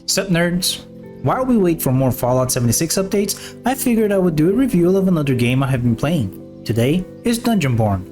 Sup nerds? While we wait for more Fallout 76 updates, I figured I would do a review of another game I have been playing. Today is Dungeonborne.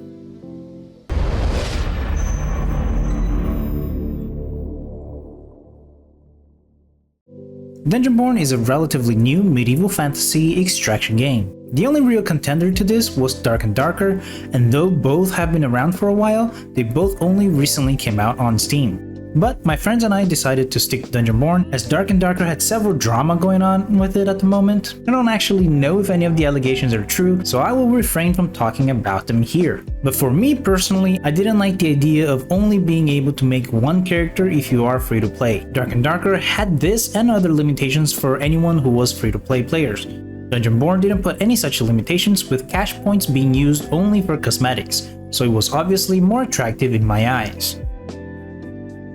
Dungeonborne is a relatively new medieval fantasy extraction game. The only real contender to this was Dark and Darker, and though both have been around for a while, they both only recently came out on Steam. But my friends and I decided to stick to Dungeonborne as Dark and Darker had several drama going on with it at the moment. I don't actually know if any of the allegations are true, so I will refrain from talking about them here. But for me personally, I didn't like the idea of only being able to make one character if you are free to play. Dark and Darker had this and other limitations for anyone who was free to play players. Dungeonborne didn't put any such limitations, with cash points being used only for cosmetics, so it was obviously more attractive in my eyes.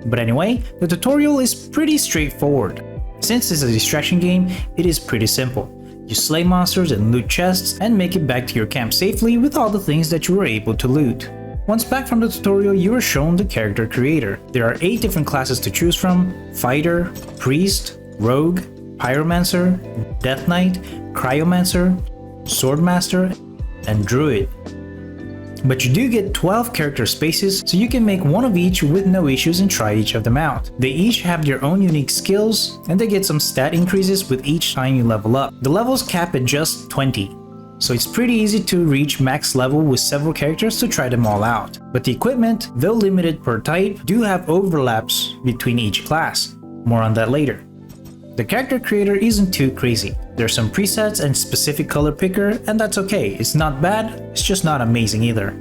But anyway, the tutorial is pretty straightforward. Since it's a distraction game, it is pretty simple. You slay monsters and loot chests and make it back to your camp safely with all the things that you were able to loot. Once back from the tutorial, you are shown the character creator. There are 8 different classes to choose from: Fighter, Priest, Rogue, Pyromancer, Death Knight, Cryomancer, Swordmaster, and Druid. But you do get 12 character spaces, so you can make one of each with no issues and try each of them out. They each have their own unique skills, and they get some stat increases with each time you level up. The levels cap at just 20, so it's pretty easy to reach max level with several characters to try them all out. But the equipment, though limited per type, do have overlaps between each class. More on that later. The character creator isn't too crazy. There's some presets and specific color picker, and that's okay. It's not bad, it's just not amazing either.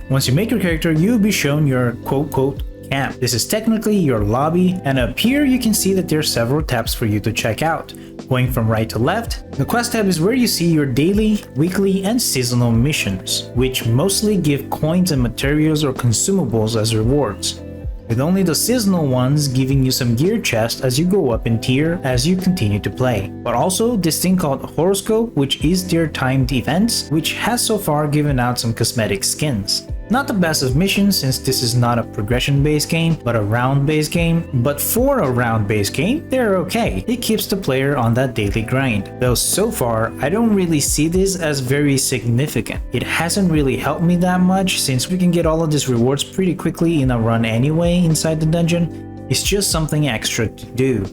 Once you make your character, you'll be shown your quote-quote camp. This is technically your lobby, and up here you can see that there are several tabs for you to check out. Going from right to left, the quest tab is where you see your daily, weekly, and seasonal missions, which mostly give coins and materials or consumables as rewards, with only the seasonal ones giving you some gear chest as you go up in tier as you continue to play. But also this thing called Horoscope, which is their timed events, which has so far given out some cosmetic skins. Not the best of missions since this is not a progression based game, but a round based game. But for a round based game, they're okay. It keeps the player on that daily grind. Though so far, I don't really see this as very significant. It hasn't really helped me that much since we can get all of these rewards pretty quickly in a run anyway inside the dungeon. It's just something extra to do,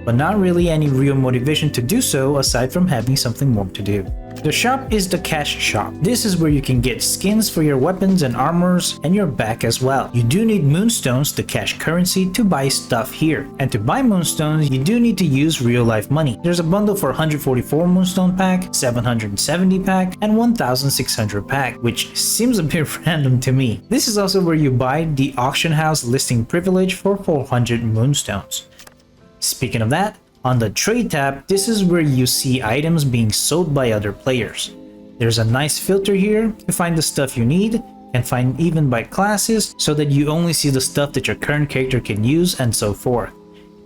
but not really any real motivation to do so aside from having something more to do. The shop is the cash shop. This is where you can get skins for your weapons and armors and your back as well. You do need moonstones, the cash currency, to buy stuff here. And to buy moonstones, you do need to use real life money. There's a bundle for 144 moonstone pack, 770 pack, and 1600 pack, which seems a bit random to me. This is also where you buy the auction house listing privilege for 400 moonstones. Speaking of that, on the trade tab, this is where you see items being sold by other players. There's a nice filter here to find the stuff you need, and find even by classes so that you only see the stuff that your current character can use and so forth.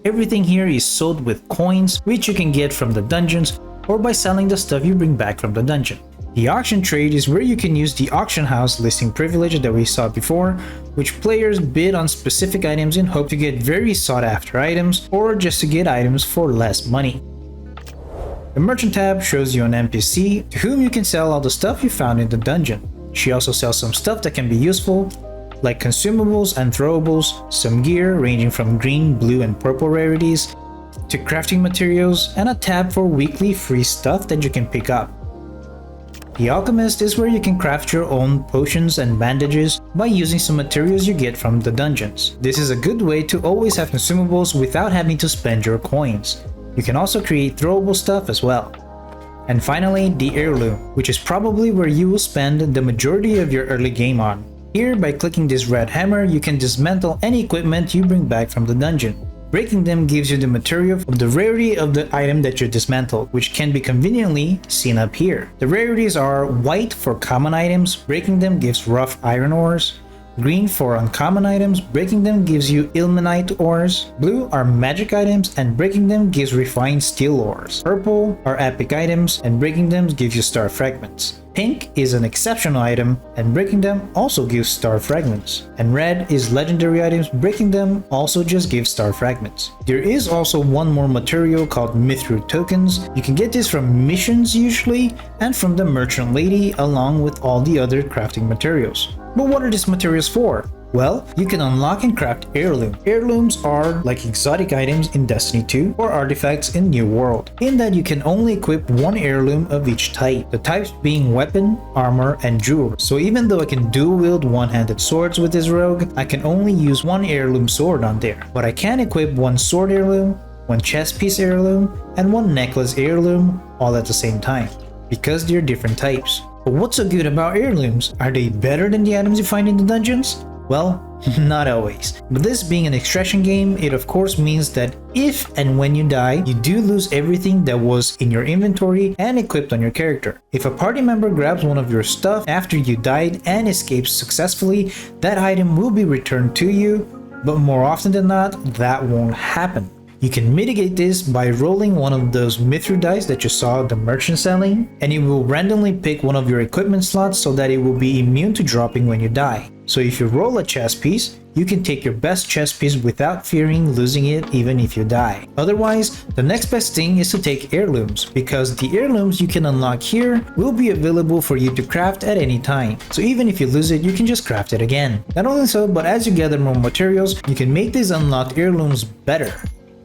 Everything here is sold with coins, which you can get from the dungeons or by selling the stuff you bring back from the dungeon. The auction trade is where you can use the auction house listing privilege that we saw before, which players bid on specific items in hope to get very sought after items or just to get items for less money. The merchant tab shows you an NPC to whom you can sell all the stuff you found in the dungeon. She also sells some stuff that can be useful, like consumables and throwables, some gear ranging from green, blue, and purple rarities, to crafting materials, and a tab for weekly free stuff that you can pick up. The Alchemist is where you can craft your own potions and bandages by using some materials you get from the dungeons. This is a good way to always have consumables without having to spend your coins. You can also create throwable stuff as well. And finally, the Heirloom, which is probably where you will spend the majority of your early game on. Here, by clicking this red hammer, you can dismantle any equipment you bring back from the dungeon. Breaking them gives you the material of the rarity of the item that you dismantled, which can be conveniently seen up here. The rarities are white for common items, breaking them gives rough iron ores. Green for uncommon items, breaking them gives you ilmenite ores. Blue are magic items, and breaking them gives refined steel ores. Purple are epic items, and breaking them gives you star fragments. Pink is an exceptional item, and breaking them also gives star fragments. And red is legendary items, breaking them also just gives star fragments. There is also one more material called Mythril tokens. You can get this from missions usually, and from the merchant lady along with all the other crafting materials. But what are these materials for? Well, you can unlock and craft Heirloom. Heirlooms are like exotic items in Destiny 2 or artifacts in New World, in that you can only equip one heirloom of each type, the types being weapon, armor, and jewelry. So even though I can dual wield one-handed swords with this rogue, I can only use one heirloom sword on there. But I can equip one sword heirloom, one chest piece heirloom, and one necklace heirloom all at the same time, because they're different types. But what's so good about heirlooms? Are they better than the items you find in the dungeons? Well, not always. But this being an extraction game, it of course means that if and when you die, you do lose everything that was in your inventory and equipped on your character. If a party member grabs one of your stuff after you died and escapes successfully, that item will be returned to you, but more often than not, that won't happen. You can mitigate this by rolling one of those Mythril dice that you saw the merchant selling, and it will randomly pick one of your equipment slots so that it will be immune to dropping when you die. So if you roll a chest piece, you can take your best chest piece without fearing losing it even if you die. Otherwise, the next best thing is to take heirlooms, because the heirlooms you can unlock here will be available for you to craft at any time. So even if you lose it, you can just craft it again. Not only so, but as you gather more materials, you can make these unlocked heirlooms better,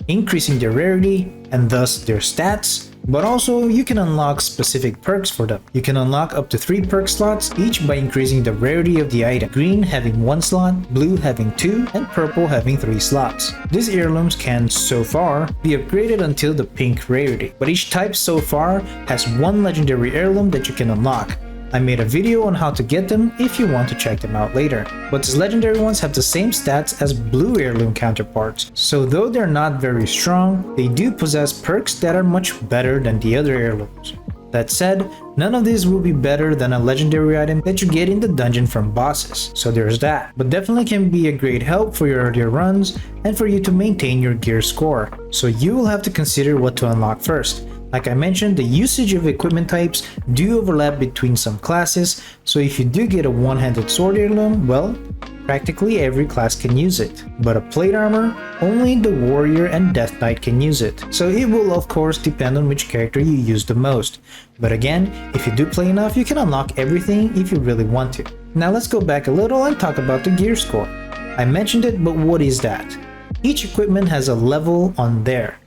increasing their rarity and thus their stats, but also you can unlock specific perks for them. You can unlock up to 3 perk slots, each by increasing the rarity of the item, green having 1 slot, blue having 2, and purple having 3 slots. These heirlooms can, so far, be upgraded until the pink rarity, but each type so far has 1 legendary heirloom that you can unlock. I made a video on how to get them if you want to check them out later. But these legendary ones have the same stats as blue heirloom counterparts, so though they're not very strong, they do possess perks that are much better than the other heirlooms. That said, none of these will be better than a legendary item that you get in the dungeon from bosses, so there's that. But definitely can be a great help for your earlier runs and for you to maintain your gear score, so you will have to consider what to unlock first. Like I mentioned, the usage of equipment types do overlap between some classes, so if you do get a one-handed sword heirloom, well, practically every class can use it. But a plate armor, only the warrior and death knight can use it, so it will of course depend on which character you use the most. But again, if you do play enough, you can unlock everything if you really want to. Now let's go back a little and talk about the gear score. I mentioned it, but what is that? Each equipment has a level on there.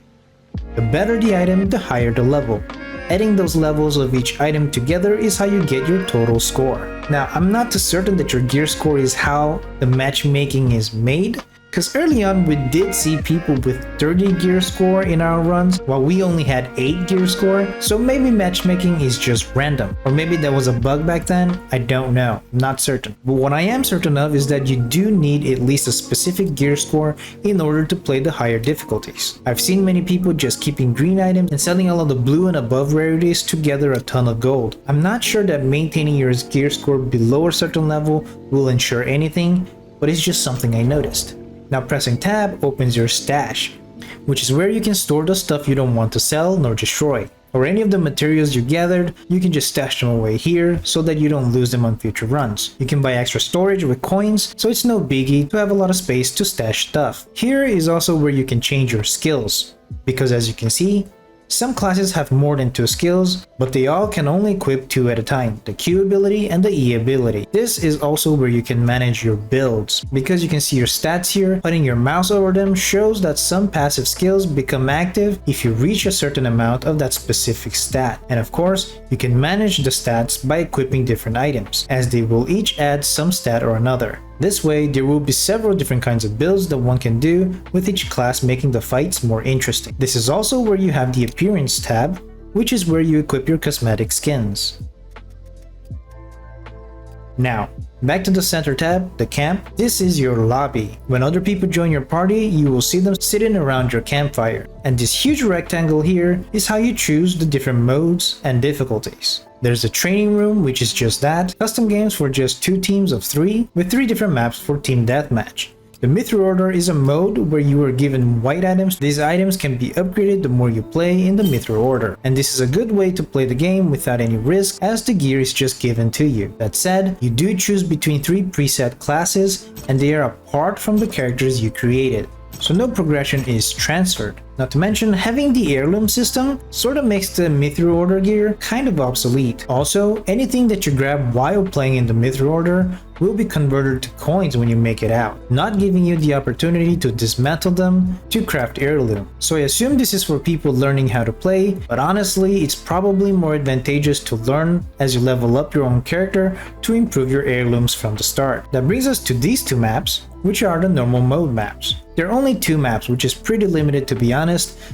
The better the item, the higher the level. Adding those levels of each item together is how you get your total score. Now, I'm not too certain that your gear score is how the matchmaking is made, because early on we did see people with 30 gear score in our runs while we only had 8 gear score, so maybe matchmaking is just random, or maybe that was a bug back then. I don't know, I'm not certain. But what I am certain of is that you do need at least a specific gear score in order to play the higher difficulties. I've seen many people just keeping green items and selling all of the blue and above rarities to gather a ton of gold. I'm not sure that maintaining your gear score below a certain level will ensure anything, but it's just something I noticed. Now pressing tab opens your stash, which is where you can store the stuff you don't want to sell nor destroy. Or any of the materials you gathered, you can just stash them away here so that you don't lose them on future runs. You can buy extra storage with coins, so it's no biggie to have a lot of space to stash stuff. Here is also where you can change your skills, because as you can see, some classes have more than 2 skills, but they all can only equip 2 at a time, the Q ability and the E ability. This is also where you can manage your builds, because you can see your stats here. Putting your mouse over them shows that some passive skills become active if you reach a certain amount of that specific stat. And of course, you can manage the stats by equipping different items, as they will each add some stat or another. This way, there will be several different kinds of builds that one can do, with each class making the fights more interesting. This is also where you have the Appearance tab, which is where you equip your cosmetic skins. Now, back to the center tab, the camp. This is your lobby. When other people join your party, you will see them sitting around your campfire. And this huge rectangle here is how you choose the different modes and difficulties. There's a training room, which is just that, custom games for just 2 teams of 3, with 3 different maps for team deathmatch. The Mythril Order is a mode where you are given white items. These items can be upgraded the more you play in the Mythril Order, and this is a good way to play the game without any risk as the gear is just given to you. That said, you do choose between 3 preset classes and they are apart from the characters you created, so no progression is transferred. Not to mention, having the Heirloom system sort of makes the Mythril Order gear kind of obsolete. Also, anything that you grab while playing in the Mythril Order will be converted to coins when you make it out, not giving you the opportunity to dismantle them to craft Heirloom. So I assume this is for people learning how to play, but honestly, it's probably more advantageous to learn as you level up your own character to improve your Heirlooms from the start. That brings us to these 2 maps, which are the normal mode maps. There are only 2 maps, which is pretty limited to be honest,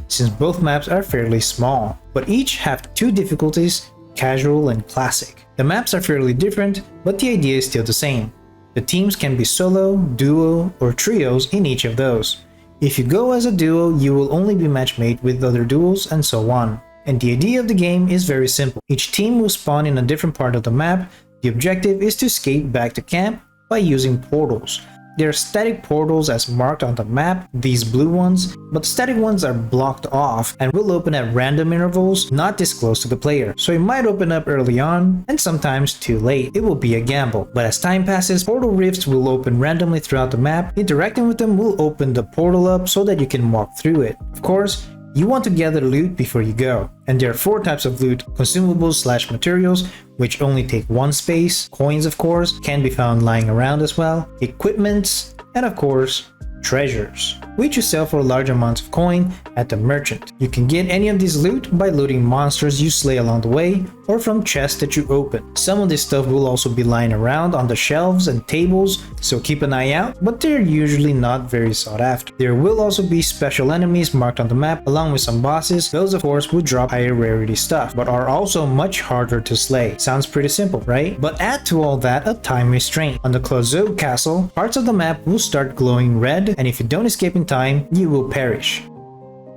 since both maps are fairly small, but each have 2 difficulties, casual and classic. The maps are fairly different, but the idea is still the same. The teams can be solo, duo, or trios in each of those. If you go as a duo, you will only be matchmade with other duos and so on. And the idea of the game is very simple. Each team will spawn in a different part of the map. The objective is to escape back to camp by using portals. There are static portals as marked on the map, these blue ones, but the static ones are blocked off and will open at random intervals not disclosed to the player. So it might open up early on and sometimes too late. It will be a gamble, but as time passes, portal rifts will open randomly throughout the map. Interacting with them will open the portal up so that you can walk through it. Of course, you want to gather loot before you go, and there are 4 types of loot: consumables/materials, which only take 1 space, coins of course, can be found lying around as well, equipments, and of course, treasures, which you sell for large amounts of coin at the merchant. You can get any of this loot by looting monsters you slay along the way or from chests that you open. Some of this stuff will also be lying around on the shelves and tables, so keep an eye out, but they're usually not very sought after. There will also be special enemies marked on the map along with some bosses. Those of course will drop higher rarity stuff, but are also much harder to slay. Sounds pretty simple, right? But add to all that a time restraint. On the Casiio castle, parts of the map will start glowing red, and if you don't escape in time, you will perish.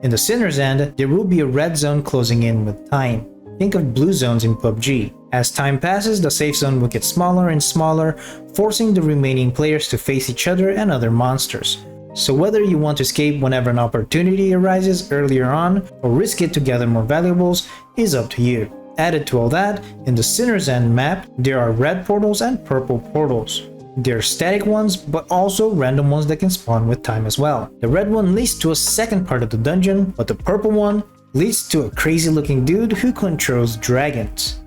In the Sinner's End, there will be a red zone closing in with time. Think of blue zones in PUBG. As time passes, the safe zone will get smaller and smaller, forcing the remaining players to face each other and other monsters. So whether you want to escape whenever an opportunity arises earlier on, or risk it to gather more valuables, is up to you. Added to all that, in the Sinner's End map, there are red portals and purple portals. There are static ones, but also random ones that can spawn with time as well. The red one leads to a second part of the dungeon, but the purple one leads to a crazy looking dude who controls dragons.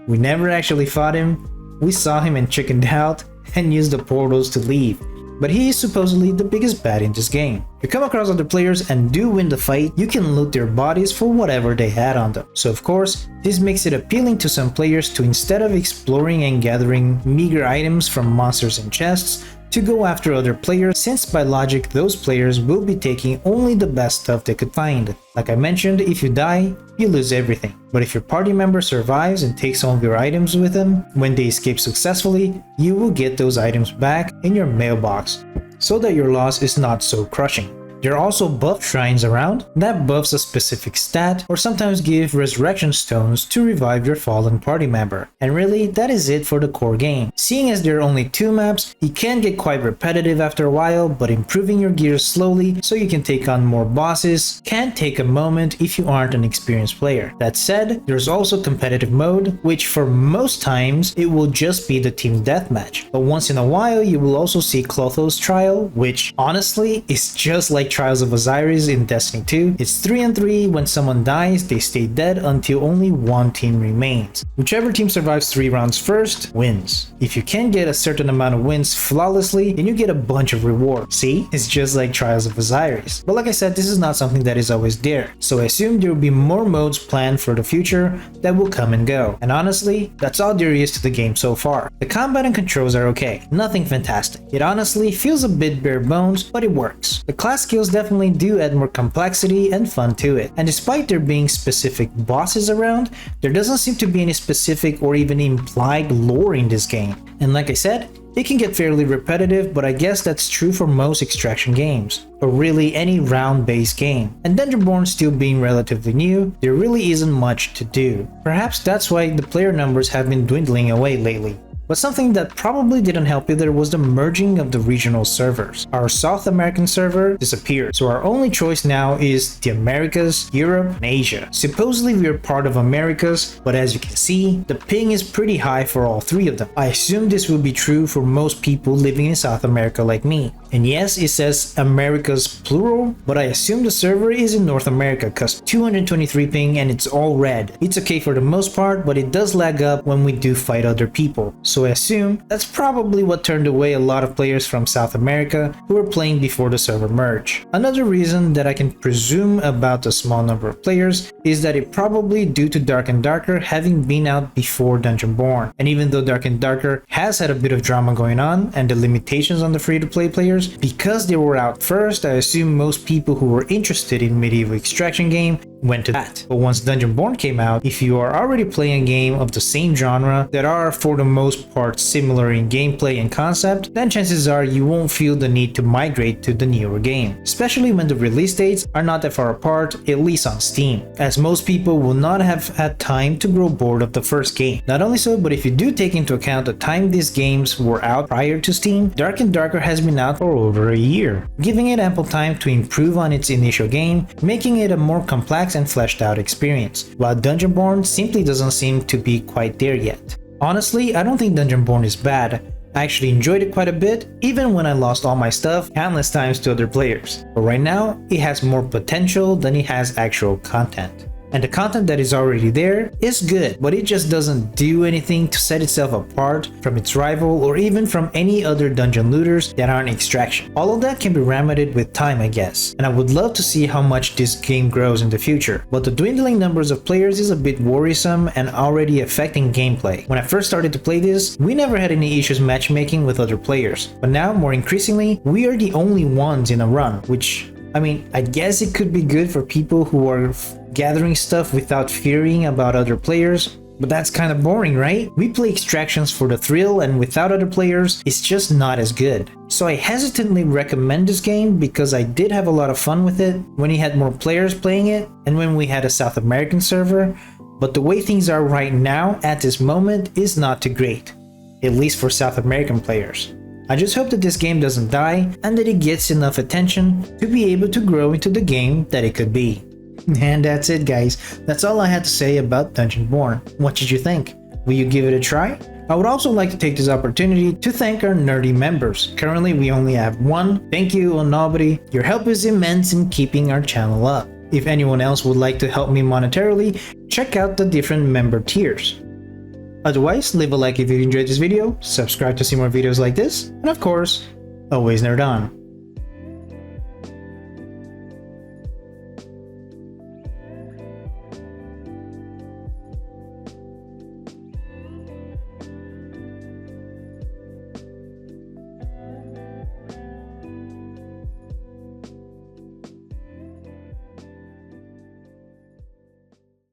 We never actually fought him, we saw him and chickened out and used the portals to leave. But he is supposedly the biggest bad in this game. If you come across other players and do win the fight, you can loot their bodies for whatever they had on them. So of course, this makes it appealing to some players to, instead of exploring and gathering meager items from monsters and chests, to go after other players, since by logic those players will be taking only the best stuff they could find. Like I mentioned, if you die, you lose everything. But if your party member survives and takes some of your items with them, when they escape successfully, you will get those items back in your mailbox, so that your loss is not so crushing. There are also buff shrines around that buffs a specific stat, or sometimes give resurrection stones to revive your fallen party member. And really, that is it for the core game. Seeing as there are only 2 maps, it can get quite repetitive after a while, but improving your gear slowly so you can take on more bosses can take a moment if you aren't an experienced player. That said, there's also competitive mode, which for most times it will just be the team deathmatch. But once in a while you will also see Clotho's Trial, which honestly is just like Trials of Osiris in Destiny 2. It's 3-on-3. When someone dies, they stay dead until only one team remains. Whichever team survives 3 rounds first wins. If you can get a certain amount of wins flawlessly, then you get a bunch of rewards. See? It's just like Trials of Osiris. But like I said, this is not something that is always there. So I assume there will be more modes planned for the future that will come and go. And honestly, that's all there is to the game so far. The combat and controls are okay. Nothing fantastic. It honestly feels a bit bare bones, but it works. The class skills definitely do add more complexity and fun to it. And despite there being specific bosses around, there doesn't seem to be any specific or even implied lore in this game. And like I said, it can get fairly repetitive, but I guess that's true for most extraction games, or really any round-based game. And Dungeonborne still being relatively new, there really isn't much to do. Perhaps that's why the player numbers have been dwindling away lately. But something that probably didn't help either was the merging of the regional servers. Our South American server disappeared, so our only choice now is the Americas, Europe, and Asia. Supposedly we are part of Americas, but as you can see, the ping is pretty high for all three of them. I assume this will be true for most people living in South America like me. And yes, it says Americas plural, but I assume the server is in North America cause 223 ping and it's all red. It's okay for the most part, but it does lag up when we do fight other people. So I assume that's probably what turned away a lot of players from South America who were playing before the server merge. Another reason that I can presume about the small number of players is that it probably due to Dark and Darker having been out before Dungeonborne. And even though Dark and Darker has had a bit of drama going on and the limitations on the free-to-play players, because they were out first, I assume most people who were interested in medieval extraction game went to that. But once Dungeonborne came out, if you are already playing a game of the same genre that are for the most part similar in gameplay and concept, then chances are you won't feel the need to migrate to the newer game, especially when the release dates are not that far apart, at least on Steam, as most people will not have had time to grow bored of the first game. Not only so, but if you do take into account the time these games were out prior to Steam, Dark and Darker has been out for over a year, giving it ample time to improve on its initial game, making it a more complex and fleshed out experience, while Dungeonborne simply doesn't seem to be quite there yet. Honestly, I don't think Dungeonborne is bad. I actually enjoyed it quite a bit, even when I lost all my stuff countless times to other players. But right now, it has more potential than it has actual content. And the content that is already there is good, but it just doesn't do anything to set itself apart from its rival or even from any other dungeon looters that aren't extraction. All of that can be remedied with time, I guess, and I would love to see how much this game grows in the future. But the dwindling numbers of players is a bit worrisome and already affecting gameplay. When I first started to play this, we never had any issues matchmaking with other players, but now more increasingly, we are the only ones in a run, which I guess it could be good for people who are gathering stuff without fearing about other players, but that's kind of boring, right? We play extractions for the thrill, and without other players, it's just not as good. So I hesitantly recommend this game because I did have a lot of fun with it when we had more players playing it and when we had a South American server, but the way things are right now at this moment is not too great, at least for South American players. I just hope that this game doesn't die and that it gets enough attention to be able to grow into the game that it could be. And that's it, guys. That's all I had to say about Dungeonborne. What did you think? Will you give it a try? I would also like to take this opportunity to thank our nerdy members. Currently we only have one. Thank you, Onobody. Your help is immense in keeping our channel up. If anyone else would like to help me monetarily, check out the different member tiers. Otherwise, leave a like if you enjoyed this video, subscribe to see more videos like this, and of course, always nerd on.